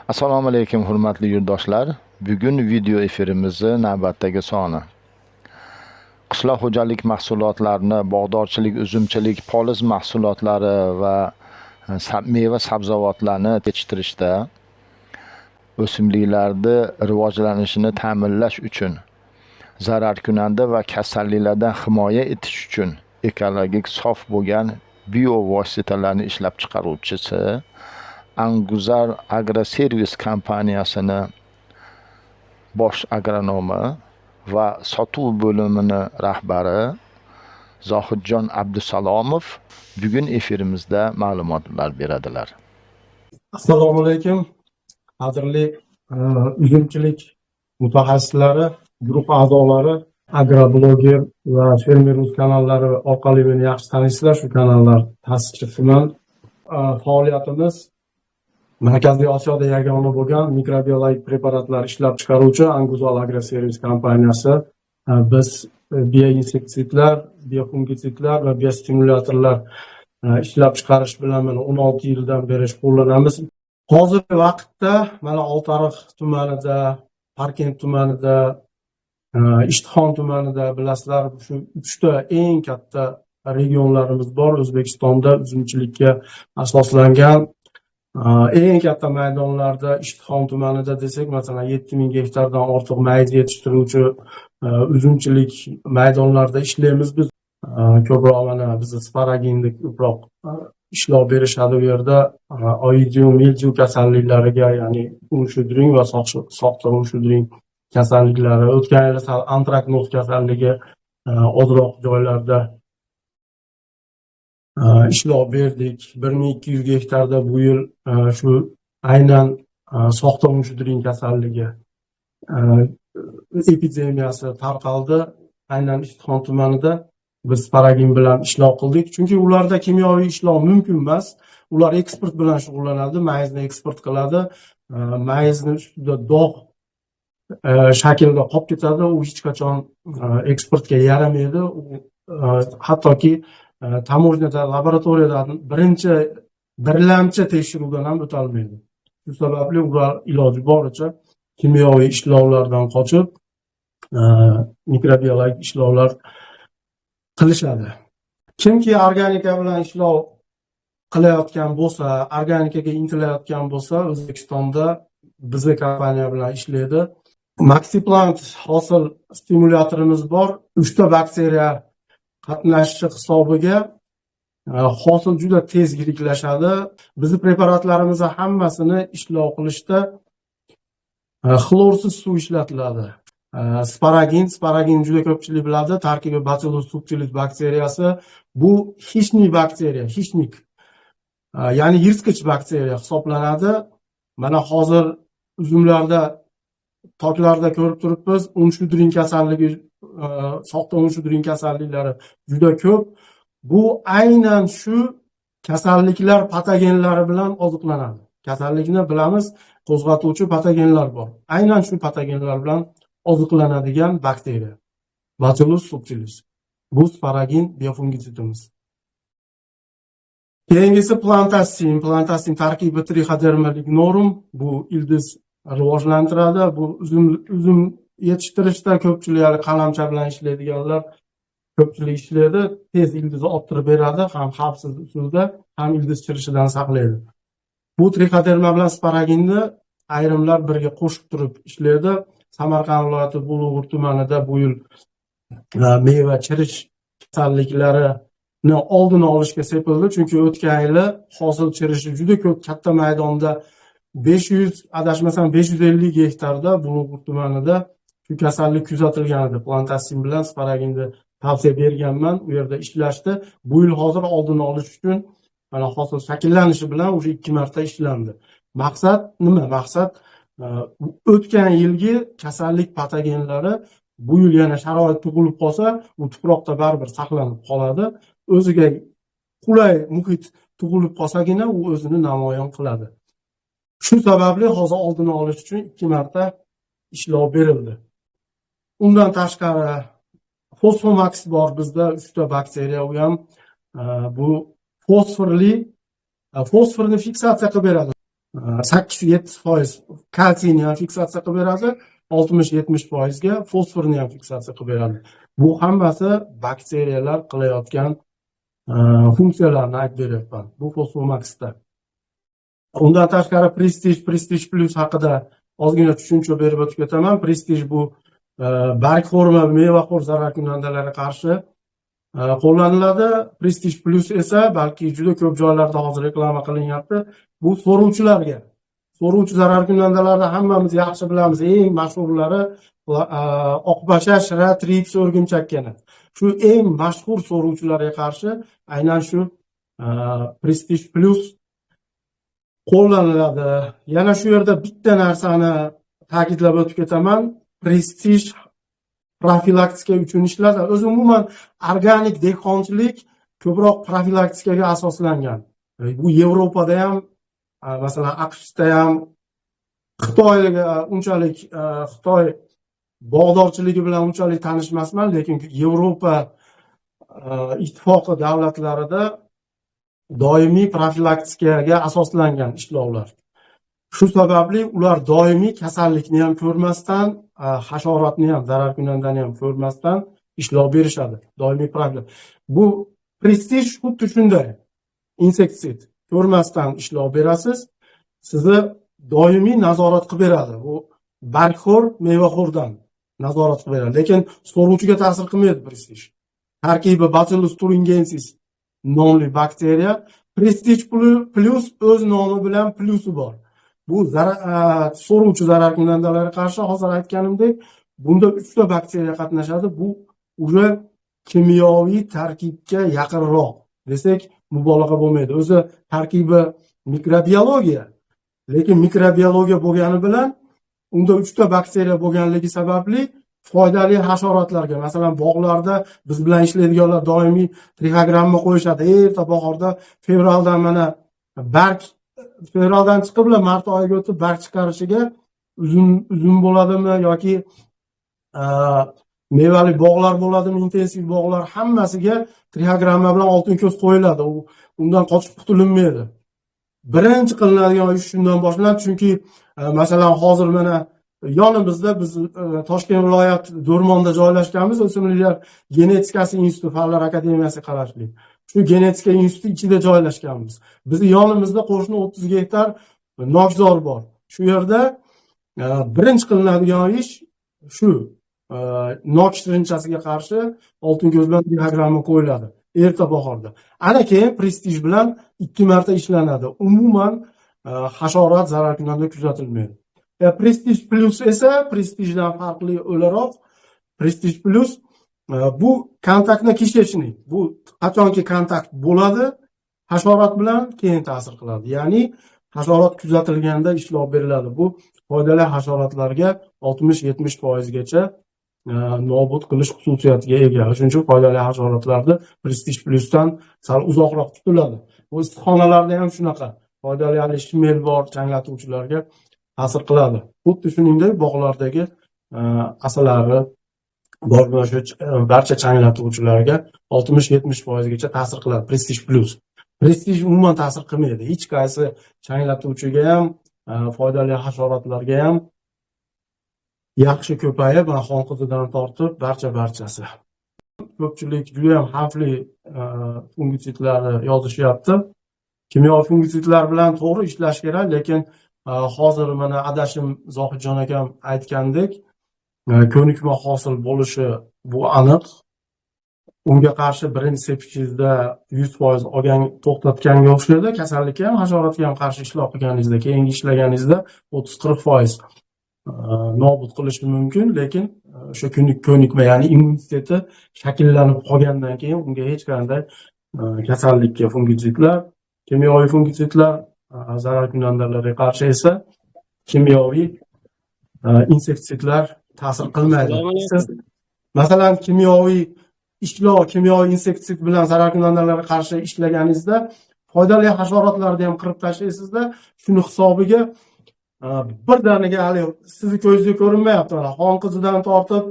Assalomu alaykum hurmatli yurtdoshlar. Bugun video efirimizni navbatdagi soni. Qishloq xo'jalik mahsulotlarini, bog'dorchilik, uzumchilik, poliz mahsulotlari va meva sabzavotlarni yetishtirishda o'simliklarni rivojlanishini ta'minlash uchun, zararkunanda va kasalliklardan himoya etish uchun ekologik sof bo'lgan bio vositalarni ishlab chiqaruvchisi Anguzar Agroservis kompaniyasini bosh agronomi va sotuv bo'limining rahbari Zohidjon Abdusalomov bugun efirimizda ma'lumotlar beradilar. Assalomu alaykum, qadrli uzumchilik mutaxassislari, guruh a'zolari, agrobloger va fermer.uz kanallari orqali meni yaxshi taniysizlar. Shu kanallar ta'sischisiman. Faoliyatimiz Markaziy Osiyoda yagona bo'lgan mikrobiologik preparatlar ishlab chiqaruvchi Anguzar Agroservis kompaniyasi. Biz bioinsekitsidlar, biofungitsidlar va biostimulyatorlar ishlab chiqarish bilan mana 16 yildan beri shug'ullanamiz. Hozirgi vaqtda mana Oltiariq tumanida, Parkent tumanida, Ishtixon tumanida bilasizlar, shu 3 ta eng katta regionlarimiz bor. O'zbekistonda uzumchilikka asoslangan eng katta maydonlarda Ishtixon tumanida desak, masalan 7000 gektardan ortiq mayiz yetishtiruvchi uzumchilik maydonlarida ishlaymiz biz. Ko'proq mana bizni sparaginni ko'proq ishlov berishadi u yerda. Oidium, mildiyu kasalliklariga, ya'ni unshudring va soxta unshudring kasalliklari, o'tgan yil antraknoz kasalligi ozroq joylarda ishlov berdik. 1200 gektarda bu yil shu aynan soxta unshudring kasalligi epidemiyasi tarqaldi. Aynan Ishtixon tumanida biz sparagin bilan ishlov qildik. Chunki ularda kimyoviy ishlov mumkin emas. Ular eksport bilan shug'ullanadi, mayizni eksport qiladi. Mayizni ustida dog' shaklda qolib ketadi. U hech qachon eksportga yaramaydi. Hattoki tamojnada, laboratoriyadan birlamchi tekshiruvdan ham o'tolmaydi. Shu sababli ular iloji boricha kimyoviy ishlovlardan qochib, mikrobiologik ishlovlar qilishadi. Kimki organika bilan ishlov qilayotgan bo'lsa, organikaga intilayotgan bo'lsa, O'zbekistonda bizning kompaniya bilan ishlaydi. Maxiplant hosil stimulyatorimiz bor. 3 ta bakteriya qatnashishi hisobiga hosil juda tez yiriklashadi. Bizning preparatlarimiz hammasini ishlov qilishda xlorsiz suv ishlatiladi. Sparagin juda ko'pchilik biladi, tarkibi Bacillus subtilis bakteriyasi. Bu hishnik bakteriya, ya'ni yirtqich bakteriya hisoblanadi. Mana hozir uzumlarda, toklarda ko'rib turibmiz, unshudring kasalligi, soxta unshudring kasalliklari juda ko'p. Bu aynan shu kasalliklar patogenlari bilan oziqlanadi. Kasallikni bilamiz, qo'zg'atuvchi patogenlar bor. Aynan shu patogenlar bilan oziqlanadigan bakteriya Bacillus subtilis. Bu sparagin biofungitsidimiz. Keyingisi plantasin tarkibi trichoderma lignorum. Bu ildiz rivojlantiradi. Bu uzum yetishtirishda ko'pchilik qalamcha bilan ishlaydiganlar ko'pchilik ishlaydi. Tez ildizni orttirib beradi, ham xavfsiz usulda, ham ildiz chirishidan saqlaydi. Bu trichoderma bilan sparaginni ayrimlar birga qo'shib turib ishlaydi. Samarqand viloyati Bulug'ur tumanida bu yil meva chirish kasalliklarini oldini olishga sepildi. Chunki o'tgan yili hosil chirishi juda ko'p, katta maydonda 550 gektarda Bulug'ur tumanida shu kasallik kuzatilgan edi. Plantasin bilan sparaginni tavsiya berganman, u yerda ishlashdi. Bu yil hozir oldini olish uchun mana hosil shakllanishi bilan o'sha 2 marta ishlandi. Maqsad nima? Maqsad o'tgan yilgi kasallik patogenlari bu yil yana sharoit tug'ilib qolsa, u tuproqda baribir saqlanib qoladi. O'ziga qulay muhit tug'ilib qolsagina u o'zini namoyon qiladi. Shu sababli hozir oldini olish uchun 2 marta ishlov berildi. Undan tashqari Fosfomax bor bizda, 3 ta bakteriya, u ham bu fosforni fiksatsiya qilib beradi. 8-7% kalsiyni ham fiksatsiya qilib beradi, 60-70%ga fosforni ham fiksatsiya qilib beradi. Bu hammasi bakteriyalar qilayotgan funksiyalarni aytib beryapman. Bu Fosfomaxda. Undan tashqari Prestige Plus haqida ozgina tushuncha berib o'tib ketaman. Prestige bu bargxo'r va mevaxo'r zararkunandalarga qarshi qo'llaniladi. Prestige Plus esa balki juda ko'p joylarda hozir reklama qilinyapti. Bu so'ruvchilarga. So'ruvchi zararkunandalarni hammamiz yaxshi bilamiz. Eng mashhurlari oqbasha, shira, trips, o'rgimchakkana. Shu eng mashhur so'ruvchilarga qarshi aynan shu Prestige Plus qo'llaniladi. Yana shu yerda bitta narsani ta'kidlab o'tib ketaman. Prestige profilaktika uchun ishlaydi. O'zi umuman organik dehqonchilik ko'proq profilaktikaga asoslangan. Bu Yevropada ham, masalan, AQShda ham, Xitoyga unchalik Xitoy bog'dorchiligi bilan unchalik tanish emasman, lekin Yevropa ittifoqi davlatlarida doimiy profilaktikaga asoslangan ishlovlar. Shu sababli ular doimiy kasallikni ham ko'rmasdan, hasharotni ham, zararkunandani ham ko'rmasdan ishlov berishadi. Doimiy profilaktika. Bu Prestige xuddi shunday. Insektitsid ko'rmasdan ishlov berasiz, sizni doimiy nazorat qilib beradi. Bu bargxo'r, mevaxo'rdan nazorat qilib beradi, lekin so'ruvchiga ta'sir qilmaydi Prestige. Tarkibi Bacillus thuringiensis nomli bakteriya. Prestige Plus o'z nomi bilan plusi bor. Bu so'ruvchi zararkunandalarga qarshi hozir aytganimdek, bunda 3 ta bakteriya qatnashadi. Bu uje kimyoviy tarkibga yaqinroq desak mubolag'a bo'lmaydi. O'zi tarkibi mikrobiologiya, lekin mikrobiologiya bo'lgani bilan unda 3 ta bakteriya bo'lganligi sababli foydali hasharotlarga, masalan, bog'larda biz bilan ishlaydiganlar doimiy trixogramma qo'yishadi. Erta bahorda fevraldan mana barg fevraldan chiqib mart oyiga o'tib barg chiqarishiga uzum bo'ladimi yoki mevali bog'lar bo'ladimi, intensiv bog'lar, hammasiga trixogramma bilan oltin ko'z qo'yiladi. Undan qochib qutulolmaydi. Birinchi qilinadigan ish shundan boshlanadi, chunki masalan hozir mana yonimizda biz Toshkent viloyat Do'rmonda joylashganmiz, o'simliklar genetikasi instituti fanlar akademiyasiga qarashli. Shu genetika instituti ichida joylashganmiz. Bizni yonimizda qo'shni 30 gektar nokzor bor. Shu yerda birinchi qilinadigan ish shu nok shirinchasiga qarshi oltin ko'z bilan diagramma qo'yiladi erta bahorda. Ana keyin Prestige bilan 2 marta ishlanadi. Umuman hasharot zararkunanda kuzatilmaydi. Prestige Plus esa Prestigedan farqli o'laroq, Prestige Plus bu kontaktni kishechnik. Bu qachonki kontakt bo'ladi, hasharot bilan keyin ta'sir qiladi. Ya'ni hasharot kuzatilganda ishlov beriladi. Bu foydali hasharotlarga 60-70% gacha nobud qilish xususiyatiga ega. Shuning uchun foydali hasharotlarni Prestige Plusdan sal uzoqroq tutiladi. Bu istiqxonalarda ham shunaqa. Foydali shimel bor changlatuvchilarga ta'sir qiladi. Xuddi shuningdek bog'lardagi asalari bor barcha changlatuvchilarga 60-70% gacha ta'sir qiladi Prestige Plus. Prestige umuman ta'sir qilmaydi. Hech qaysi changlatuvchiga ham, foydali hasharotlarga ham yaxshi ko'payib, xonqizidan tortib barchasi. Ko'pchilik juda ham xavfli fungitsidlarni yozishyapti. Kimyoviy fungitsidlar bilan to'g'ri ishlash kerak, lekin hozir mana adashim Zohidjon akam aytgandek, ko'nikma hosil bo'lishi bu aniq. Unga qarshi birinchi sepishingizda 100% olgan to'xtatganga o'xshaydi. Kasallikka ham, hasharotga ham qarshi ishlov qilganingizda, keyingi ishlaganingizda 30-40% nobud qilishi mumkin, lekin o'sha ko'nikma, ya'ni immuniteti shakllanib qolgandan keyin unga hech qanday kasallikka fungitsidlar, kimyoviy fungitsidlar, zararkunandalarga qarshi esa kimyoviy insektitsidlar ta'sir qilmaydi. Siz masalan kimyoviy insektitsid bilan zararkunandalarga qarshi ishlaganingizda foydali hasharotlarni ham qirib tashlaysizda, shuni hisobiga birdaniga hali sizni ko'zga ko'rinmayapti. Xonqizidan tortib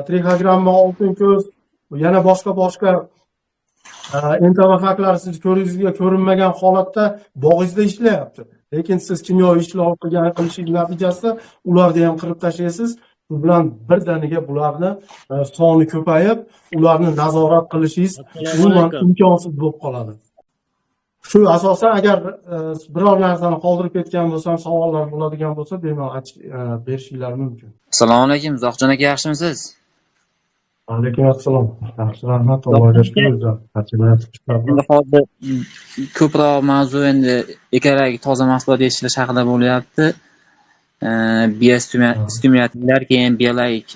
trixogramma, oltin ko'z, yana boshqa entavafaklar siz ko'zingizga ko'rinmagan holatda bog'ingizda ishlayapti. Lekin siz kimyoviy ishlar qilishingiz natijasida ularni ham qirib tashlaysiz. Bu bilan birdaniga bularni soni ko'payib, ularni nazorat qilishingiz umuman imkonsiz bo'lib qoladi. Shu asosan agar biror narsani qoldirib ketgan bo'lsam, savollar bo'ladigan bo'lsa, bemalol berishingiz mumkin. Assalomu alaykum, Zohjon aka, yaxshimisiz? Alaykum assalom. Yaxshi, rahmat. Allohga shukr. Endi hozir ko'proq mavzu endi ekologik toza mahsulot yetishtirish haqida bo'lyapti. Biostimulyatorlar, keyin biologik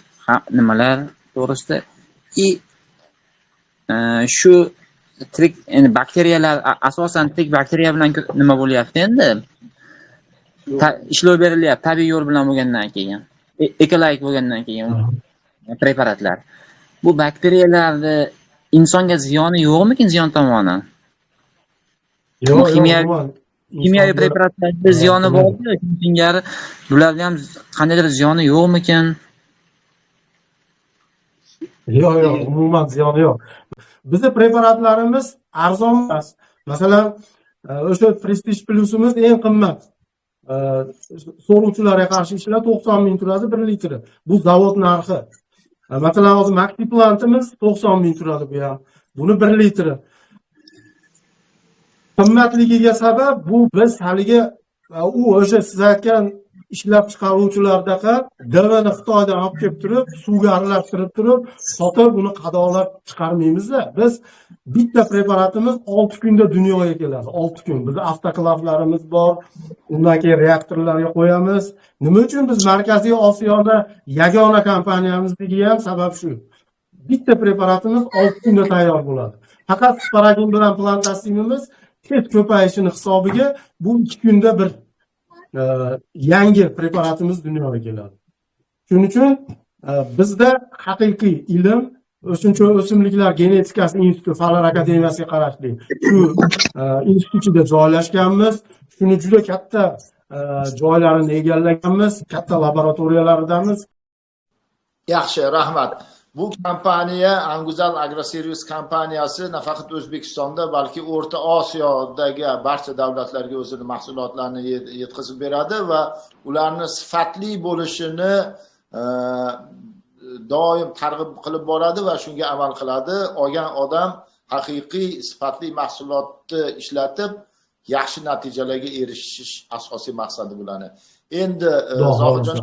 nimalar to'g'risida. Shu tirik endi bakteriyalar, asosan tirik bakteriya bilan nima bo'lyapti endi? Ishlov berilyapti tabiiy yo'l bilan bo'lgandan keyin, ekologik bo'lgandan keyin preparatlar. Bu bakteriyalarni insonga ziyoni yo'qmikin, ziyon tomoni? Yo'q, kimyoviy preparatlarda ziyoni bormi? Singari bularda ham qandaydir ziyoni yo'qmikin? Yo'q, umuman ziyoni yo'q. Bizning preparatlarimiz arzon emas. Masalan, o'sha Prestige Plusimiz eng qimmat. So'rovchilarga qarshi ishlar 90 ming turadi 1 litri. Bu zavod narxi. Masalan, hozir Maxi Plantimiz 90 ming turadi bu ham. Buni 1 litri. Qimmatligiga sabab bu biz haligi o'sha siz aytgan ishlab chiqaruvchilardaqa davani Xitoydan olib kelib turib, suvga aralashtirib turib, sotib uni qadolab chiqarmaymiz-da. Biz bitta preparatimiz 6 kunda dunyoga keladi. 6 kun. Bizda avtoklavlarimiz bor. Undan keyin reaktorlarga qo'yamiz. Nima uchun biz Markaziy Osiyoda yagona kompaniyamizligi ham sabab shu. Bitta preparatimiz 6 kunda tayyor bo'ladi. Faqat sparagin bilan plantasimimiz tez ko'payishini hisobiga bu 2 kunda bir yangi preparatimiz dunyoga keladi. Shuning uchun bizda haqiqiy ilm o'shuncha o'simliklar genetikasi instituti Fanlar akademiyasiga qarashli shu institutida joylashganmiz. Shuni juda katta joylarini egallaganmiz, katta laboratoriyalaridamiz. Yaxshi, rahmat. Bu kompaniya Anguzal Agroservis kompaniyasi nafaqat O'zbekistonda, balki O'rta Osiyodagi barcha davlatlarga o'zini mahsulotlarini yetkazib beradi va ularni sifatli bo'lishini doim targ'ib qilib boradi va shunga amal qiladi. Olgan odam haqiqiy sifatli mahsulotni ishlatib yaxshi natijalarga erishish asosiy maqsadi bo'ladi. Endi Zohidjon,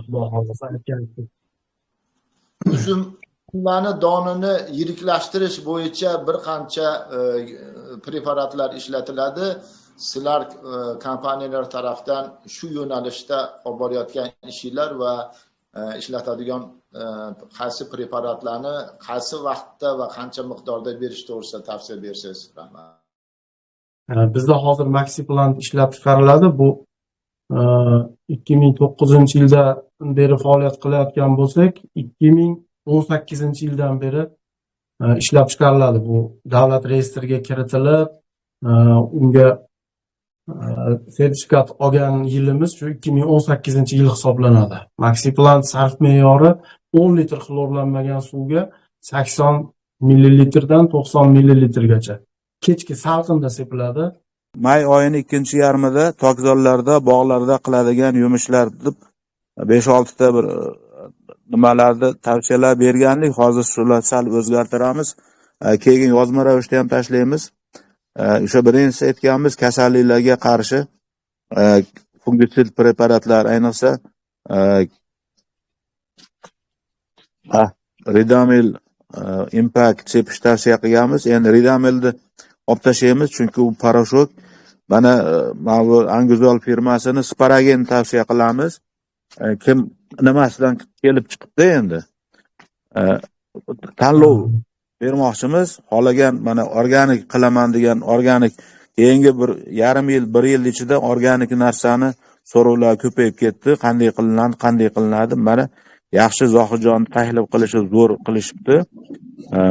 uzumlarni donini yiriklashtirish bo'yicha bir qancha preparatlar ishlatiladi. Sizlar kompaniyalar tarafdan shu yo'nalishda olib borayotgan ishlar va ishlatadigan qaysi preparatlarni qaysi vaqtda va qancha miqdorda berish to'g'risida tavsiya bersangiz. Rahmat. Bizda hozir Maxi Plant ishlab chiqariladi. Bu 2009-yildan beri faoliyat qilayotgan bo'lsak, 2018-yildan beri ishlab chiqariladi. Bu davlat reyestriga kiritilib, unga sertifikat olgan yilimiz shu 2018-yil hisoblanadi. Maxi Plant sarf me'yori 10 litr xlorlanmagan suvga 80 millilitrdan 90 millilitrgacha kechki salqinda sepiladi. May oyining ikkinchi yarmida tokzorlarda, bog'larda qiladigan yumushlar deb 5-6 ta bir nimalarni tavsiyalar bergandik. Hozir shularni sal o'zgartiramiz. Keyin yozma ravishda ham tashlaymiz. O'sha birinchisi aytganimiz kasalliklarga qarshi fungitsid preparatlar, ayniqsa Ridamil Impact sepish tavsiya qilganmiz. Endi Ridamilni olib tashlaymiz, chunki u paroshok. Mana bu Anguzal firmasini Sparagin tavsiya qilamiz. Kim nimasidan kelib chiqibdi endi? Tanlov bermoqchimiz. Xohlagan mana organik qilaman degan organik keyingi bir yarim yil, 1 yil ichida organik narsani so'rovlar ko'payib ketdi. Qanday qilinadi? Mana yaxshi Zohidjon tahlil qilishi zo'r qilishibdi.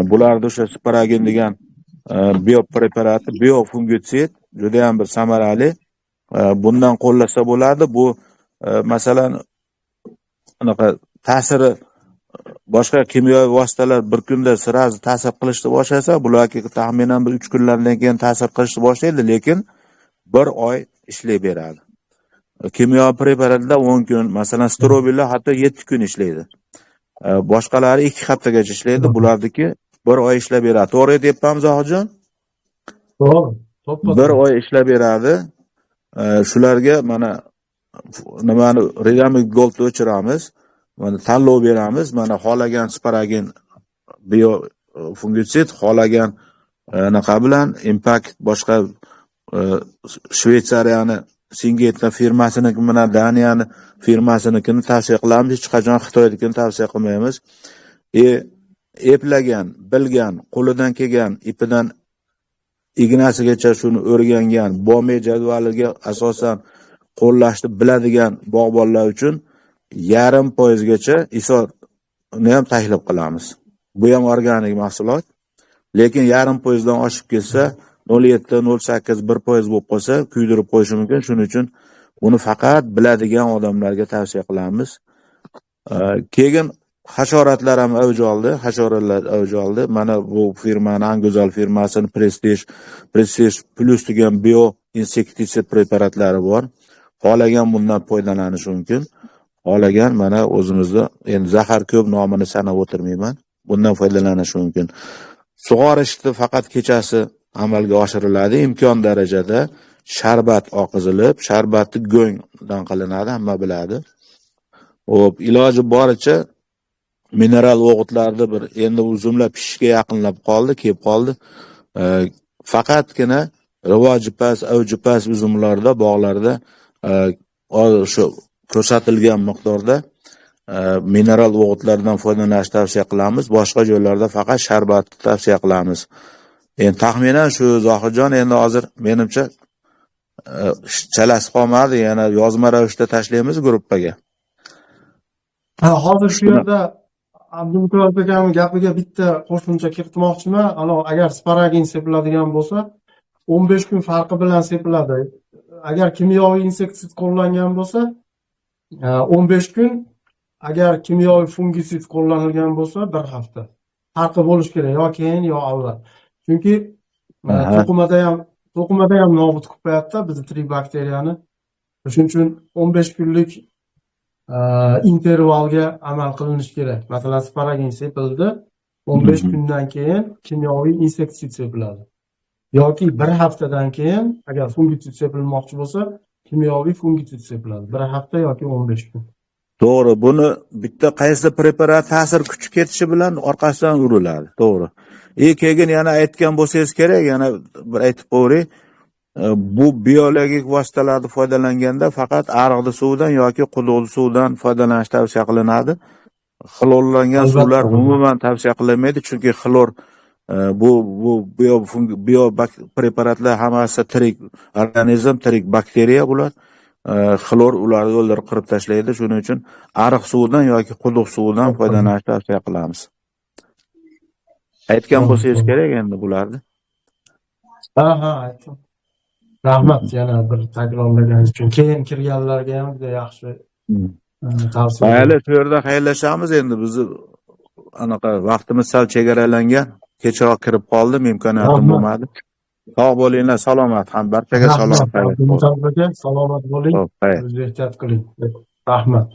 Bularda o'sha Sparagin degan biopreparati, biofungitsid juda ham bir samarali. Bundan qo'llasa bo'ladi. Bu masalan anaqa ta'siri boshqa kimyoviy vositalar bir kunda sirasi ta'sir qilishni boshlasa, bularga taxminan bir 3 kunlardan keyin ta'sir qilishni boshlaydi, lekin 1 oy ishlay beradi. kimyo preparatlar 10 kun, masalan, strobillar hatto 7 kun ishlaydi. Boshqalari 2 haftagacha ishlaydi. Bularniki 1 oy ishlab beradi. To'g'ri aytyapmanmi, Zohidjon? To'g'ri. 1 oy ishlab beradi. Shularga mana nimani Redamik Goldni o'chiramiz. Mana tanlov beramiz. Mana xohlagan sparagin bio fungitsid, xohlagan anaqa bilan Impact boshqa Shveysariyani Syngenta firmasiniki bilan Daniyani firmasinikini tavsiya qilamiz. Hech qachon Xitoynikini tavsiya qilmaymiz. Eplagan, bilgan, qo'lidan kelgan, ipidan ignasigacha shuni o'rgangan, bombe jadvaliga asosan qo'llashni biladigan bog'bonlar uchun 0,5%gacha ISOni ham taklif qilamiz. Bu ham organik mahsulot. Lekin 0,5% dan oshib ketsa, 0,7, 0,8, 1% bo'lib qolsa, kuydirib qo'yishi mumkin. Shuning uchun uni faqat biladigan odamlarga tavsiya qilamiz. Keyin hasharotlar ham avj oldi. Mana bu firmaning Anguzal firmasining Prestige Plus degan bio insektisid preparatlari bor. Xohlagan bundan foydalanish mumkin. Xohlagan mana o'zimizda endi zahar ko'p nomini sanab o'tirmayman. Bundan foydalanish mumkin. Sug'orishni faqat kechasi amalga oshiriladi. Imkon darajada sharbat oqizilib, sharbatni go'ngdan qilinadi, hamma biladi. Xo'p, iloji boricha mineral o'g'itlarni endi uzumlar pishishga yaqinlab kelib qoldi. Faqatgina rivoji past, avji past uzumlarda, bog'larda shu ko'rsatilgan miqdorda mineral o'g'itlardan foydalanishni tavsiya qilamiz. Boshqa joylarda faqat sharbatni tavsiya qilamiz. Endi taxminan shu Zohidjon, endi hozir menimcha chalasi qolmadi, yana yozma ravishda tashlaymiz gruppaga. Hozir shu yerda Abdumukrob akamning gapiga bitta qo'shimcha kiritmoqchiman. Agar sparagin sepiladigan bo'lsa, 15 kun farqi bilan sepiladi. Agar kimyoviy inseksid qo'llangan bo'lsa, 15 kun, agar kimyoviy fungisid qo'llanilgan bo'lsa, 1 hafta. Farqi bo'lish kerak, yo keyin yo avval. Chunki to'qimada ham nobud qilyapti bizni trik bakteriyani. Shuning uchun 15 kunlik intervalga amal qilinishi kerak. Masalan, sparagin sepildi, 15 kundan keyin kimyoviy inseksid sepiladi. Yoki 1 haftadan keyin agar fungitsid sepilmoqchi bo'lsa, kimyoviy fungitsid sepiladi. 1 hafta yoki 15 kun. To'g'ri, buni bitta qaysi preparat ta'sir kuchi ketishi bilan orqasidan uriladi. To'g'ri. Keyin yana aytgan bo'lsangiz kerak, yana bir aytib qo'ying. Bu biologik vositalarni foydalanganda faqat ariqli suvdan yoki quduqli suvdan foydalanish tavsiya qilinadi. Xlorlangan suvlar umuman tavsiya qilinmaydi, chunki xlor bu bio preparatlar hammasi tirik organizm, tirik bakteriya bular. Xlor ularni o'ldirib qirib tashlaydi. Shuning uchun ariq suvidan yoki quduq suvidan foydalanishni tavsiya qilamiz. Aytgan bo'lsangiz kerak endi bularni. Aytdim. Rahmat yana bir takrorlaganingiz uchun. Keyin kirganlarga ham juda yaxshi tavsiya. Mayli, shu yerda xayrlashamiz endi. Bizni anaqa vaqtimiz sal chegaralangan. Kechroq kirib qoldim, imkoniyatim bo'lmadi. Sog' bo'linglar, salomat. Ham barchaga salomat. Salomat bo'ling. O'zingizni ehtiyot qiling. Rahmat.